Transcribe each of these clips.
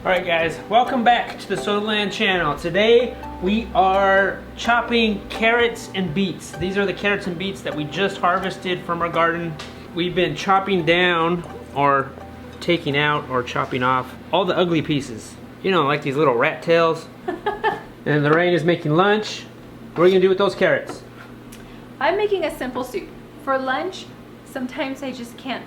Alright guys, welcome back to the Sotheland channel. Today we are chopping carrots and beets. These are the carrots and beets that we just harvested from our garden. We've been chopping down or taking out or chopping off all the ugly pieces. You know, like these little rat tails. And Lorraine is making lunch. What are you gonna do with those carrots? I'm making a simple soup. For lunch, sometimes I just can't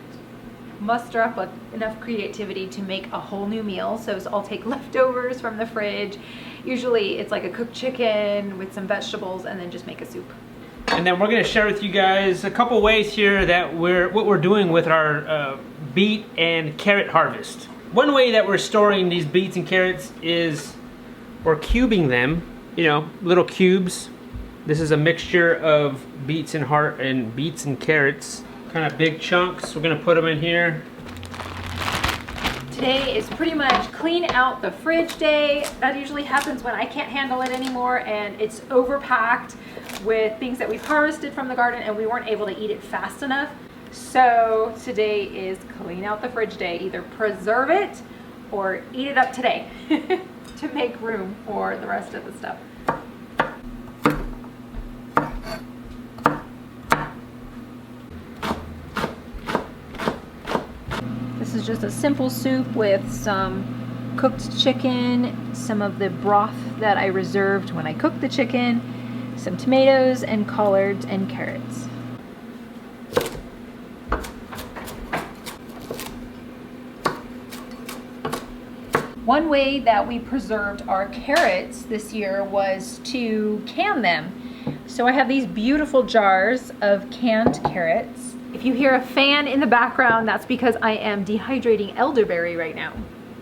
muster up enough creativity to make a whole new meal, so I'll take leftovers from the fridge. Usually it's like a cooked chicken with some vegetables and then just make a soup. And then we're going to share with you guys a couple ways here that what we're doing with our beet and carrot harvest. One way that we're storing these beets and carrots is we're cubing them, you know, little cubes. This is a mixture of beets and carrots. Kind of big chunks. We're gonna put them in here. Today is pretty much clean out the fridge day. That usually happens when I can't handle it anymore and it's overpacked with things that we've harvested from the garden and we weren't able to eat it fast enough. So today is clean out the fridge day. Either preserve it or eat it up today to make room for the rest of the stuff. This is just a simple soup with some cooked chicken, some of the broth that I reserved when I cooked the chicken, some tomatoes and collards and carrots. One way that we preserved our carrots this year was to can them. So I have these beautiful jars of canned carrots. If you hear a fan in the background, that's because I am dehydrating elderberry right now.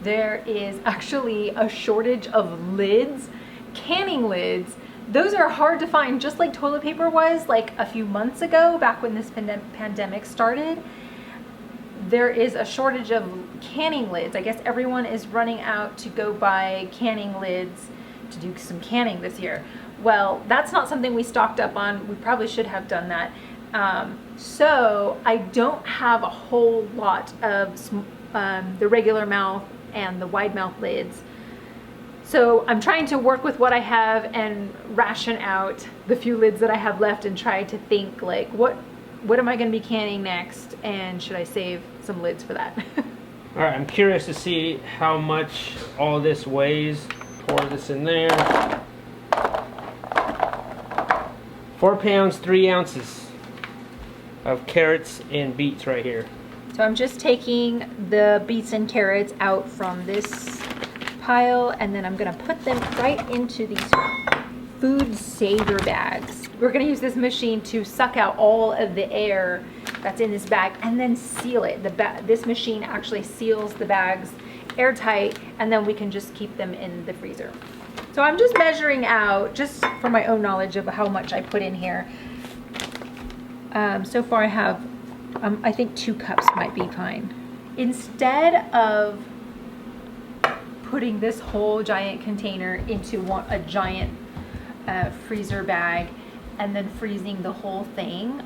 There is actually a shortage of lids, canning lids. Those are hard to find, just like toilet paper was like a few months ago, back when this pandemic started. There is a shortage of canning lids. I guess everyone is running out to go buy canning lids to do some canning this year. Well, that's not something we stocked up on. We probably should have done that. So I don't have a whole lot of the regular mouth and the wide mouth lids. So I'm trying to work with what I have and ration out the few lids that I have left and try to think like, what am I going to be canning next, and should I save some lids for that? All right, I'm curious to see how much all this weighs. Pour this in there. 4 pounds, 3 ounces of carrots and beets right here. So I'm just taking the beets and carrots out from this pile and then I'm gonna put them right into these food saver bags. We're gonna use this machine to suck out all of the air that's in this bag and then seal it. This machine actually seals the bags airtight and then we can just keep them in the freezer. So I'm just measuring out, just for my own knowledge of how much I put in here. So far I have, I think 2 cups might be fine. Instead of putting this whole giant container into a giant freezer bag and then freezing the whole thing,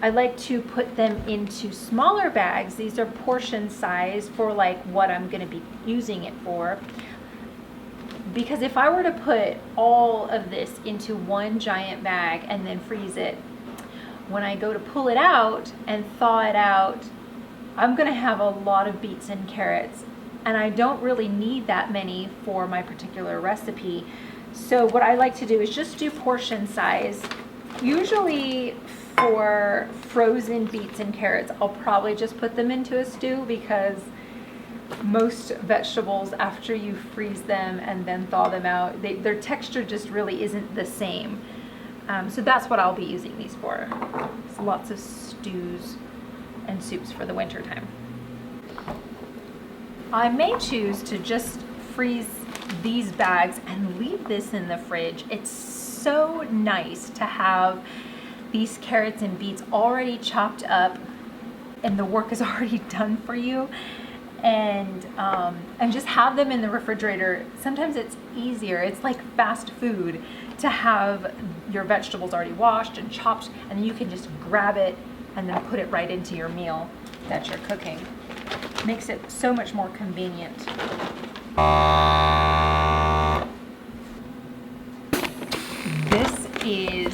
I like to put them into smaller bags. These are portion size for like what I'm gonna be using it for. Because if I were to put all of this into one giant bag and then freeze it, when I go to pull it out and thaw it out, I'm gonna have a lot of beets and carrots, and I don't really need that many for my particular recipe. So what I like to do is just do portion size. Usually for frozen beets and carrots, I'll probably just put them into a stew because most vegetables, after you freeze them and then thaw them out, their texture just really isn't the same. So that's what I'll be using these for. It's lots of stews and soups for the winter time. I may choose to just freeze these bags and leave this in the fridge. It's so nice to have these carrots and beets already chopped up and the work is already done for you. And just have them in the refrigerator. Sometimes it's easier. It's like fast food to have your vegetables already washed and chopped, and you can just grab it and then put it right into your meal that you're cooking. Makes it so much more convenient. This is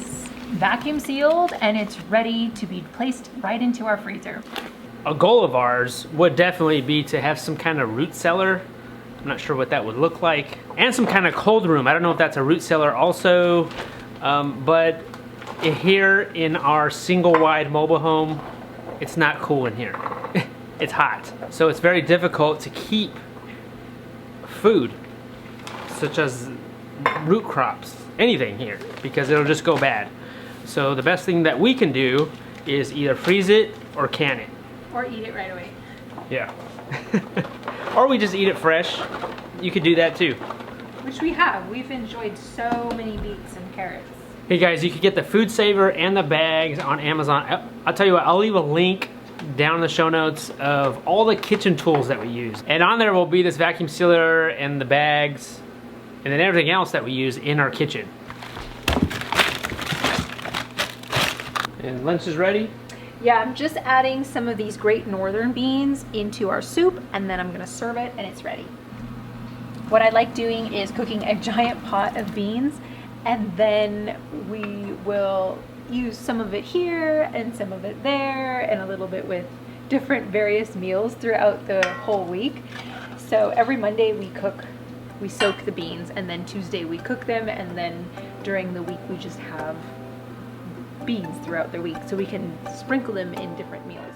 vacuum sealed and it's ready to be placed right into our freezer. A goal of ours would definitely be to have some kind of root cellar. I'm not sure what that would look like. And some kind of cold room. I don't know if that's a root cellar also, but here in our single wide mobile home, it's not cool in here. It's hot. So it's very difficult to keep food, such as root crops, anything here, because it'll just go bad. So the best thing that we can do is either freeze it or can it. Or eat it right away. Yeah. Or we just eat it fresh. You could do that too. Which we have. We've enjoyed so many beets and carrots. Hey guys, you can get the food saver and the bags on Amazon. I'll tell you what, I'll leave a link down in the show notes of all the kitchen tools that we use. And on there will be this vacuum sealer and the bags and then everything else that we use in our kitchen. And lunch is ready. Yeah, I'm just adding some of these Great Northern beans into our soup and then I'm gonna serve it and it's ready. What I like doing is cooking a giant pot of beans and then we will use some of it here and some of it there and a little bit with different various meals throughout the whole week. So every Monday we soak the beans and then Tuesday we cook them and then during the week we just have beans throughout the week so we can sprinkle them in different meals.